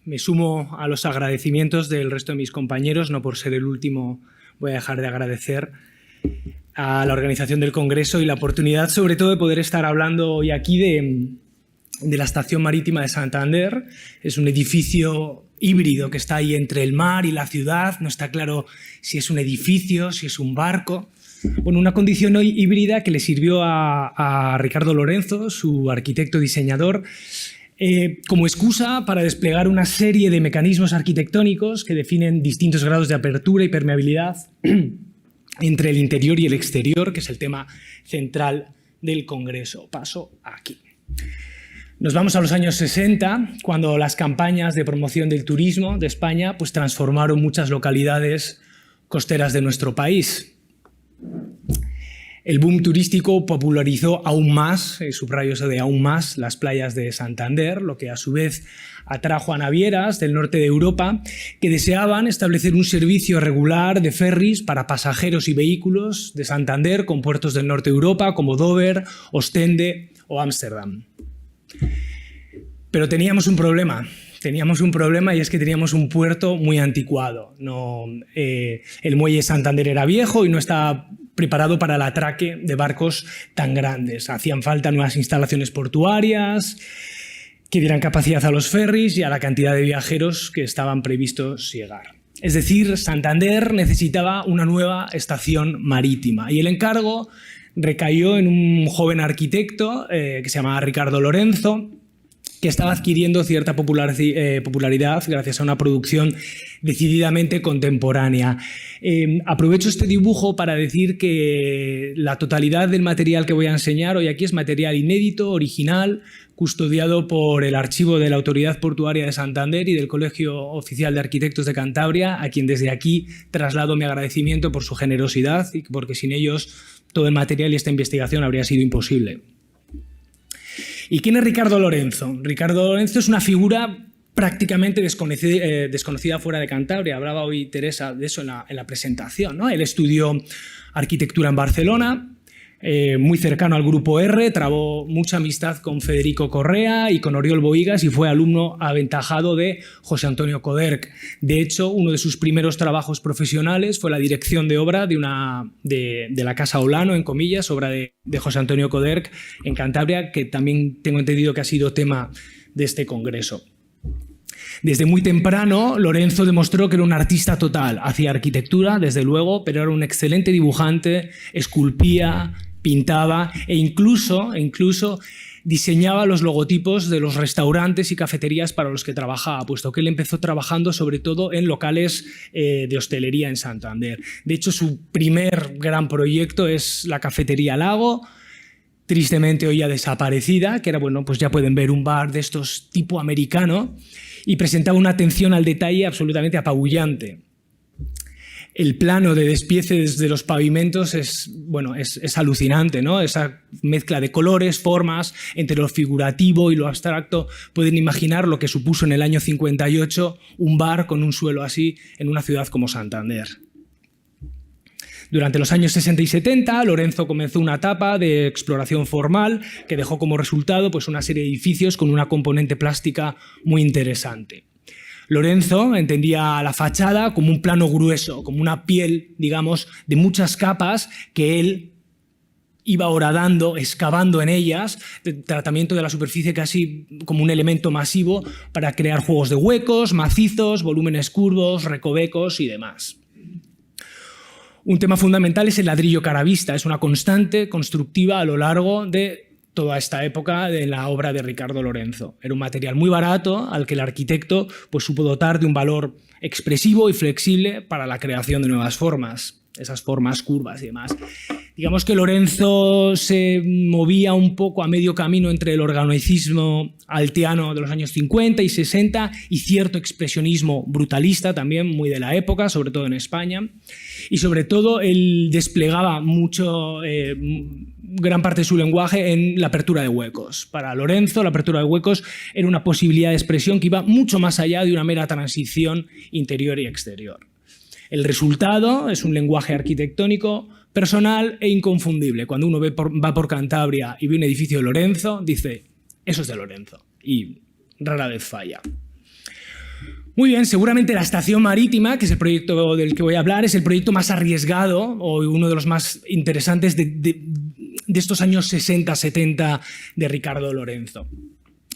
Me sumo a los agradecimientos del resto de mis compañeros. No por ser el último voy a dejar de agradecer a la organización del Congreso y la oportunidad, sobre todo, de poder estar hablando hoy aquí de la Estación Marítima de Santander. Es un edificio híbrido que está ahí entre el mar y la ciudad. No está claro si es un edificio, si es un barco. Bueno, una condición hoy híbrida que le sirvió a Ricardo Lorenzo, su arquitecto diseñador, como excusa para desplegar una serie de mecanismos arquitectónicos que definen distintos grados de apertura y permeabilidad entre el interior y el exterior, que es el tema central del Congreso. Paso aquí. Nos vamos a los años 60, cuando las campañas de promoción del turismo de España pues, transformaron muchas localidades costeras de nuestro país. El boom turístico popularizó aún más, subrayo eso de aún más, las playas de Santander, lo que a su vez atrajo a navieras del norte de Europa que deseaban establecer un servicio regular de ferries para pasajeros y vehículos de Santander con puertos del norte de Europa como Dover, Ostende o Ámsterdam. Pero teníamos un problema y es que teníamos un puerto muy anticuado. El muelle de Santander era viejo y no estaba preparado para el atraque de barcos tan grandes. Hacían falta nuevas instalaciones portuarias que dieran capacidad a los ferries y a la cantidad de viajeros que estaban previstos llegar. Es decir, Santander necesitaba una nueva estación marítima y el encargo recayó en un joven arquitecto que se llamaba Ricardo Lorenzo, que estaba adquiriendo cierta popularidad gracias a una producción decididamente contemporánea. Aprovecho este dibujo para decir que la totalidad del material que voy a enseñar hoy aquí es material inédito, original, custodiado por el archivo de la Autoridad Portuaria de Santander y del Colegio Oficial de Arquitectos de Cantabria, a quien desde aquí traslado mi agradecimiento por su generosidad y porque sin ellos todo el material y esta investigación habría sido imposible. ¿Y quién es Ricardo Lorenzo? Ricardo Lorenzo es una figura prácticamente desconocida fuera de Cantabria. Hablaba hoy Teresa de eso en la presentación, ¿no? Él estudió arquitectura en Barcelona, muy cercano al Grupo R, trabó mucha amistad con Federico Correa y con Oriol Bohigas y fue alumno aventajado de José Antonio Coderch. De hecho, uno de sus primeros trabajos profesionales fue la dirección de obra de la Casa Olano, en comillas, obra de José Antonio Coderch en Cantabria, que también tengo entendido que ha sido tema de este congreso. Desde muy temprano, Lorenzo demostró que era un artista total. Hacía arquitectura, desde luego, pero era un excelente dibujante, esculpía, pintaba e incluso diseñaba los logotipos de los restaurantes y cafeterías para los que trabajaba, puesto que él empezó trabajando sobre todo en locales de hostelería en Santander. De hecho, su primer gran proyecto es la Cafetería Lago, tristemente hoy ya desaparecida, que era, bueno, pues ya pueden ver un bar de estos tipo americano, y presentaba una atención al detalle absolutamente apabullante. El plano de despieces de los pavimentos es alucinante, ¿no? Esa mezcla de colores, formas, entre lo figurativo y lo abstracto. Pueden imaginar lo que supuso en el año 58 un bar con un suelo así en una ciudad como Santander. Durante los años 60 y 70, Lorenzo comenzó una etapa de exploración formal que dejó como resultado pues, una serie de edificios con una componente plástica muy interesante. Lorenzo entendía la fachada como un plano grueso, como una piel, digamos, de muchas capas que él iba horadando, excavando en ellas, tratamiento de la superficie casi como un elemento masivo para crear juegos de huecos, macizos, volúmenes curvos, recovecos y demás. Un tema fundamental es el ladrillo caravista, es una constante constructiva a lo largo de toda esta época de la obra de Ricardo Lorenzo. Era un material muy barato al que el arquitecto pues, supo dotar de un valor expresivo y flexible para la creación de nuevas formas, esas formas curvas y demás. Digamos que Lorenzo se movía un poco a medio camino entre el organicismo altiano de los años 50 y 60 y cierto expresionismo brutalista también, muy de la época, sobre todo en España. Y sobre todo él desplegaba gran parte de su lenguaje en la apertura de huecos. Para Lorenzo, la apertura de huecos era una posibilidad de expresión que iba mucho más allá de una mera transición interior y exterior. El resultado es un lenguaje arquitectónico personal e inconfundible. Cuando uno va por Cantabria y ve un edificio de Lorenzo, dice, eso es de Lorenzo, y rara vez falla. Muy bien, seguramente la estación marítima, que es el proyecto del que voy a hablar, es el proyecto más arriesgado o uno de los más interesantes de estos años 60-70 de Ricardo Lorenzo.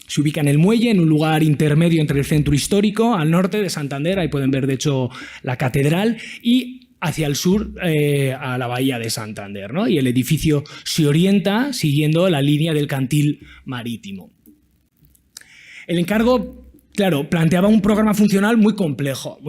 Se ubica en el muelle, en un lugar intermedio entre el centro histórico, al norte de Santander, ahí pueden ver de hecho la catedral, y hacia el sur a la bahía de Santander, ¿no? Y el edificio se orienta siguiendo la línea del cantil marítimo. El encargo, claro, planteaba un programa funcional muy complejo,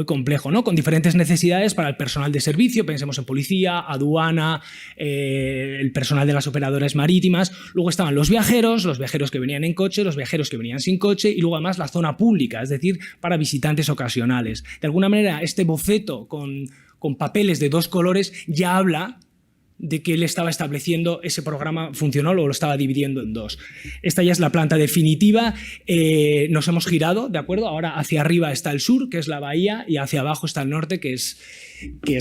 ¿no? Con diferentes necesidades para el personal de servicio, pensemos en policía, aduana, el personal de las operadoras marítimas. Luego estaban los viajeros que venían en coche, los viajeros que venían sin coche y luego además la zona pública, es decir, para visitantes ocasionales. De alguna manera, este boceto con papeles de dos colores ya habla de que él estaba estableciendo ese programa funcional o lo estaba dividiendo en dos. Esta ya es la planta definitiva. Nos hemos girado, ¿de acuerdo? Ahora hacia arriba está el sur, que es la bahía, y hacia abajo está el norte, que es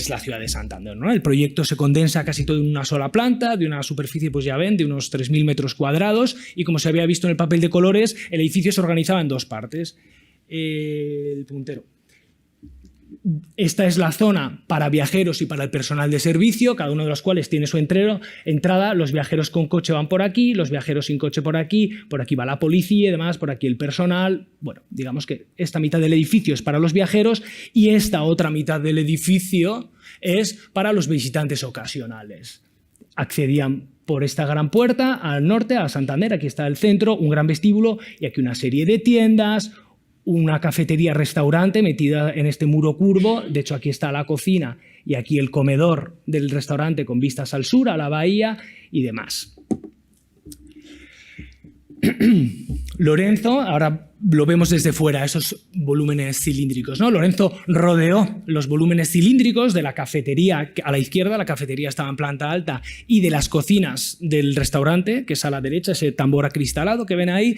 la ciudad de Santander, ¿no? El proyecto se condensa casi todo en una sola planta, de una superficie, pues ya ven, de unos 3.000 metros cuadrados, y como se había visto en el papel de colores, el edificio se organizaba en dos partes. El puntero. Esta es la zona para viajeros y para el personal de servicio, cada uno de los cuales tiene su entrada. Los viajeros con coche van por aquí, los viajeros sin coche por aquí va la policía y demás, por aquí el personal. Bueno, digamos que esta mitad del edificio es para los viajeros y esta otra mitad del edificio es para los visitantes ocasionales. Accedían por esta gran puerta al norte, a Santander, aquí está el centro, un gran vestíbulo y aquí una serie de tiendas, una cafetería-restaurante metida en este muro curvo. De hecho, aquí está la cocina y aquí el comedor del restaurante con vistas al sur, a la bahía y demás. Lorenzo, ahora lo vemos desde fuera, esos volúmenes cilíndricos, ¿no? Lorenzo rodeó los volúmenes cilíndricos de la cafetería a la izquierda, la cafetería estaba en planta alta, y de las cocinas del restaurante, que es a la derecha, ese tambor acristalado que ven ahí,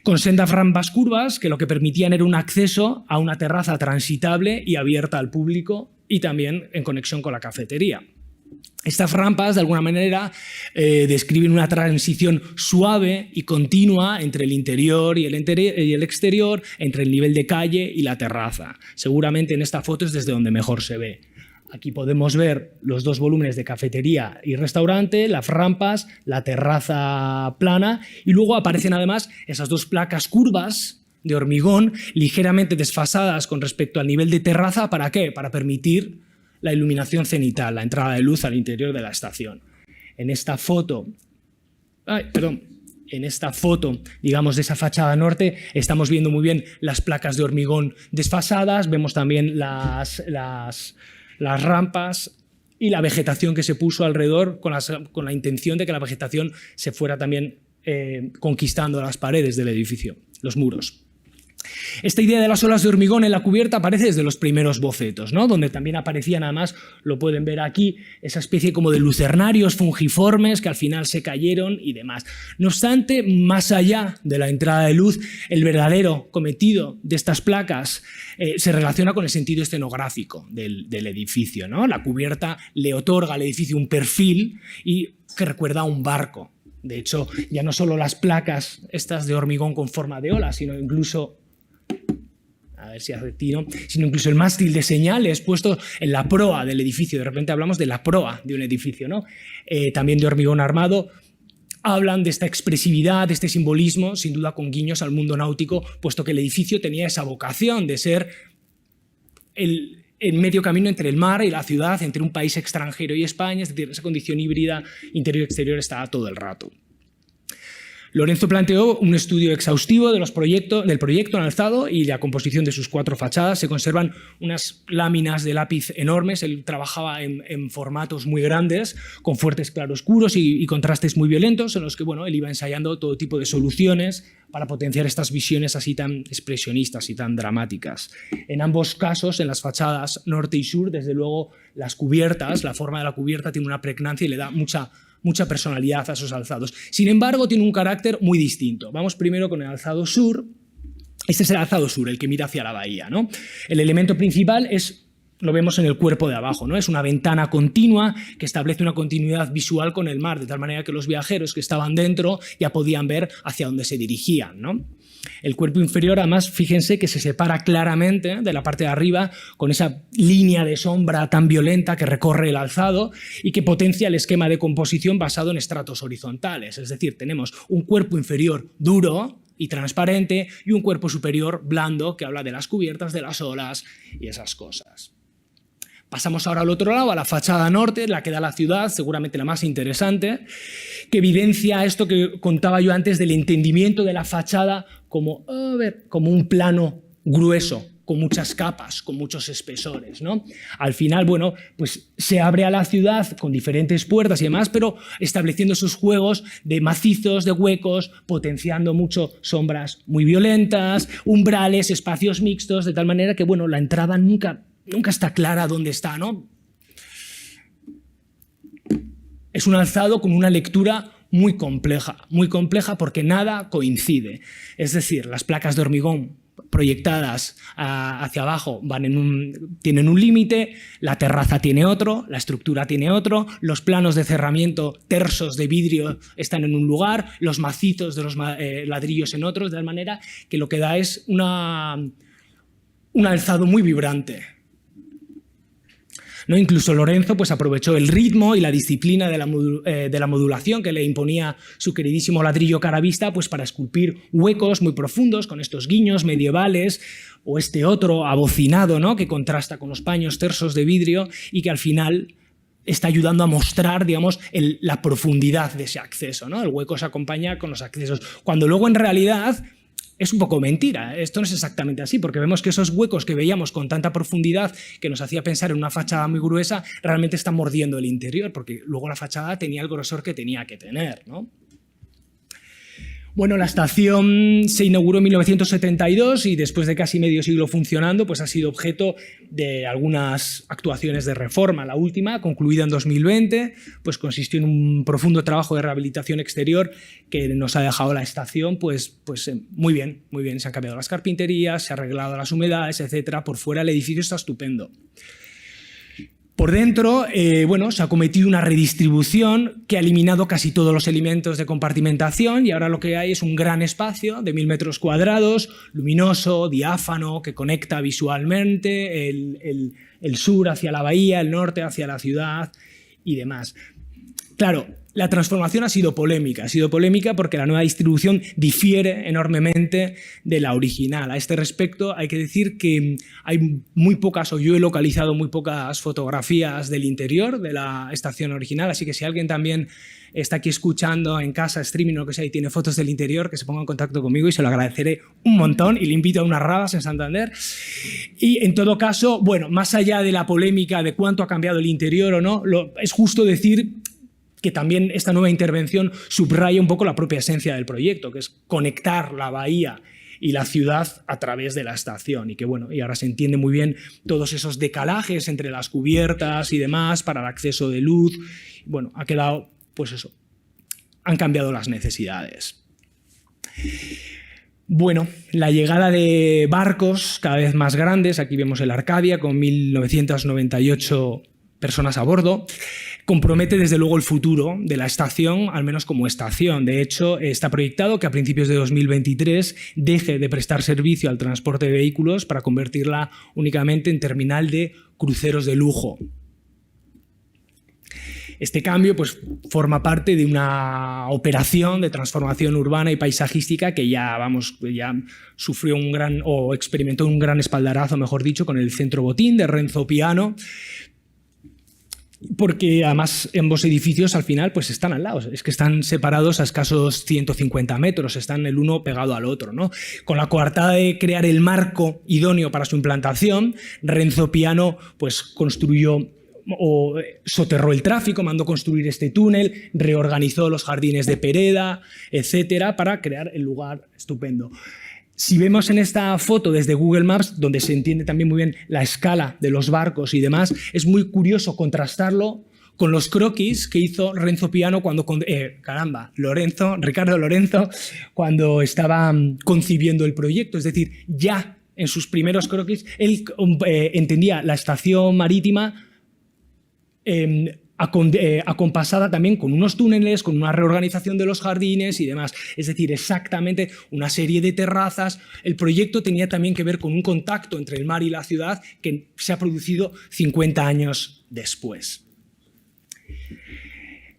con sendas rampas curvas que lo que permitían era un acceso a una terraza transitable y abierta al público y también en conexión con la cafetería. Estas rampas, de alguna manera, describen una transición suave y continua entre el interior y el exterior, entre el nivel de calle y la terraza. Seguramente en esta foto es desde donde mejor se ve. Aquí podemos ver los dos volúmenes de cafetería y restaurante, las rampas, la terraza plana y luego aparecen además esas dos placas curvas de hormigón ligeramente desfasadas con respecto al nivel de terraza. ¿Para qué? Para permitir la iluminación cenital, la entrada de luz al interior de la estación. En esta foto, digamos, de esa fachada norte, estamos viendo muy bien las placas de hormigón desfasadas, vemos también las rampas y la vegetación que se puso alrededor con la intención de que la vegetación se fuera también conquistando las paredes del edificio, los muros. Esta idea de las olas de hormigón en la cubierta aparece desde los primeros bocetos, ¿no? Donde también aparecían, además, lo pueden ver aquí, esa especie como de lucernarios fungiformes que al final se cayeron y demás. No obstante, más allá de la entrada de luz, el verdadero cometido de estas placas se relaciona con el sentido escenográfico del edificio, ¿no? La cubierta le otorga al edificio un perfil y que recuerda a un barco. De hecho, ya no solo las placas estas de hormigón con forma de ola, sino incluso el mástil de señales puesto en la proa del edificio. De repente hablamos de la proa de un edificio, ¿no? También de hormigón armado. Hablan de esta expresividad, de este simbolismo, sin duda con guiños al mundo náutico, puesto que el edificio tenía esa vocación de ser el medio camino entre el mar y la ciudad, entre un país extranjero y España, es decir, esa condición híbrida interior-exterior estaba todo el rato. Lorenzo planteó un estudio exhaustivo del proyecto en alzado y la composición de sus 4 fachadas. Se conservan unas láminas de lápiz enormes. Él trabajaba en formatos muy grandes, con fuertes claroscuros y contrastes muy violentos, en los que él iba ensayando todo tipo de soluciones para potenciar estas visiones así tan expresionistas y tan dramáticas. En ambos casos, en las fachadas norte y sur, desde luego las cubiertas, la forma de la cubierta tiene una pregnancia y le da mucha personalidad a esos alzados. Sin embargo, tiene un carácter muy distinto. Vamos primero con el alzado sur. Este es el alzado sur, el que mira hacia la bahía, ¿no? El elemento principal lo vemos en el cuerpo de abajo, ¿no? Es una ventana continua que establece una continuidad visual con el mar, de tal manera que los viajeros que estaban dentro ya podían ver hacia dónde se dirigían, ¿no? El cuerpo inferior, además, fíjense que se separa claramente de la parte de arriba con esa línea de sombra tan violenta que recorre el alzado y que potencia el esquema de composición basado en estratos horizontales. Es decir, tenemos un cuerpo inferior duro y transparente y un cuerpo superior blando que habla de las cubiertas, de las olas y esas cosas. Pasamos ahora al otro lado, a la fachada norte, la que da la ciudad, seguramente la más interesante, que evidencia esto que contaba yo antes del entendimiento de la fachada como un plano grueso, con muchas capas, con muchos espesores, ¿no? Al final, bueno, pues se abre a la ciudad con diferentes puertas y demás, pero estableciendo esos juegos de macizos, de huecos, potenciando mucho sombras muy violentas, umbrales, espacios mixtos, de tal manera que, bueno, la entrada nunca está clara dónde está, ¿no? Es un alzado con una lectura muy compleja porque nada coincide. Es decir, las placas de hormigón proyectadas hacia abajo tienen un límite, la terraza tiene otro, la estructura tiene otro, los planos de cerramiento tersos de vidrio están en un lugar, los macizos de los ladrillos en otros, de tal manera que lo que da es un alzado muy vibrante, ¿no? Incluso Lorenzo pues, aprovechó el ritmo y la disciplina de la modulación que le imponía su queridísimo ladrillo caravista pues, para esculpir huecos muy profundos con estos guiños medievales o este otro abocinado, ¿no? Que contrasta con los paños tersos de vidrio y que al final está ayudando a mostrar, digamos, la profundidad de ese acceso, ¿no? El hueco se acompaña con los accesos, cuando luego en realidad es un poco mentira, esto no es exactamente así, porque vemos que esos huecos que veíamos con tanta profundidad que nos hacía pensar en una fachada muy gruesa, realmente están mordiendo el interior, porque luego la fachada tenía el grosor que tenía que tener, ¿no? Bueno, la estación se inauguró en 1972 y después de casi medio siglo funcionando, pues ha sido objeto de algunas actuaciones de reforma. La última, concluida en 2020, pues consistió en un profundo trabajo de rehabilitación exterior que nos ha dejado la estación pues muy bien. Se han cambiado las carpinterías, se han arreglado las humedades, etcétera. Por fuera el edificio está estupendo. Por dentro, bueno, se ha cometido una redistribución que ha eliminado casi todos los elementos de compartimentación y ahora lo que hay es un gran espacio de 1000 metros cuadrados, luminoso, diáfano, que conecta visualmente el sur hacia la bahía, el norte hacia la ciudad y demás. Claro, la transformación ha sido polémica porque la nueva distribución difiere enormemente de la original. A este respecto hay que decir que hay muy pocas, o yo he localizado muy pocas fotografías del interior de la estación original, así que si alguien también está aquí escuchando en casa, streaming o lo que sea, y tiene fotos del interior, que se ponga en contacto conmigo y se lo agradeceré un montón y le invito a unas rabas en Santander. Y en todo caso, bueno, más allá de la polémica de cuánto ha cambiado el interior o no, es justo decir que también esta nueva intervención subraya un poco la propia esencia del proyecto, que es conectar la bahía y la ciudad a través de la estación y que bueno, y ahora se entiende muy bien todos esos decalajes entre las cubiertas y demás para el acceso de luz. Bueno, ha quedado, pues eso, han cambiado las necesidades. Bueno, la llegada de barcos cada vez más grandes, aquí vemos el Arcadia con 1998 personas a bordo, compromete desde luego el futuro de la estación, al menos como estación. De hecho, está proyectado que a principios de 2023 deje de prestar servicio al transporte de vehículos para convertirla únicamente en terminal de cruceros de lujo. Este cambio pues, forma parte de una operación de transformación urbana y paisajística que ya sufrió o experimentó un gran espaldarazo, mejor dicho, con el Centro Botín de Renzo Piano, porque además ambos edificios al final pues están al lado, es que están separados a escasos 150 metros, están el uno pegado al otro, ¿no? Con la coartada de crear el marco idóneo para su implantación, Renzo Piano pues construyó o soterró el tráfico, mandó construir este túnel, reorganizó los jardines de Pereda, etcétera, para crear el lugar estupendo. Si vemos en esta foto desde Google Maps, donde se entiende también muy bien la escala de los barcos y demás, es muy curioso contrastarlo con los croquis que hizo Renzo Piano Ricardo Lorenzo, cuando estaba concibiendo el proyecto. Es decir, ya en sus primeros croquis, él entendía la estación marítima acompasada también con unos túneles, con una reorganización de los jardines y demás. Es decir, exactamente una serie de terrazas. El proyecto tenía también que ver con un contacto entre el mar y la ciudad que se ha producido 50 años después.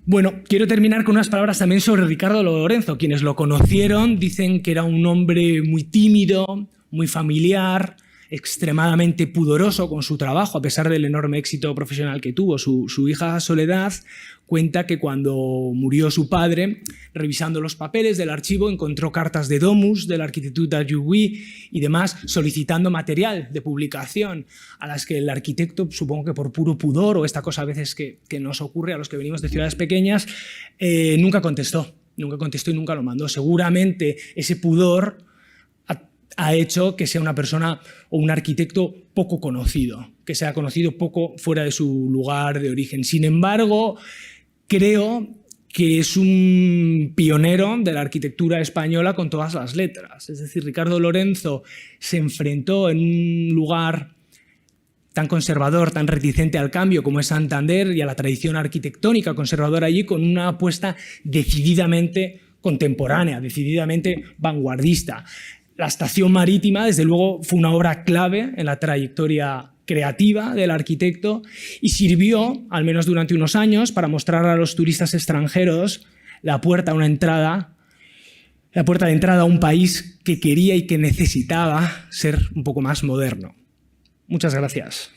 Bueno, quiero terminar con unas palabras también sobre Ricardo Lorenzo. Quienes lo conocieron dicen que era un hombre muy tímido, muy familiar, extremadamente pudoroso con su trabajo, a pesar del enorme éxito profesional que tuvo. Su hija Soledad cuenta que cuando murió su padre, revisando los papeles del archivo, encontró cartas de Domus, de la Arquitectura Juiy y demás, solicitando material de publicación, a las que el arquitecto, supongo que por puro pudor, o esta cosa a veces que nos ocurre a los que venimos de ciudades pequeñas, nunca contestó y nunca lo mandó. Seguramente ese pudor ha hecho que sea una persona o un arquitecto poco conocido, que sea conocido poco fuera de su lugar de origen. Sin embargo, creo que es un pionero de la arquitectura española con todas las letras. Es decir, Ricardo Lorenzo se enfrentó en un lugar tan conservador, tan reticente al cambio como es Santander y a la tradición arquitectónica conservadora allí, con una apuesta decididamente contemporánea, decididamente vanguardista. La estación marítima, desde luego, fue una obra clave en la trayectoria creativa del arquitecto y sirvió, al menos durante unos años, para mostrar a los turistas extranjeros la puerta de entrada a un país que quería y que necesitaba ser un poco más moderno. Muchas gracias.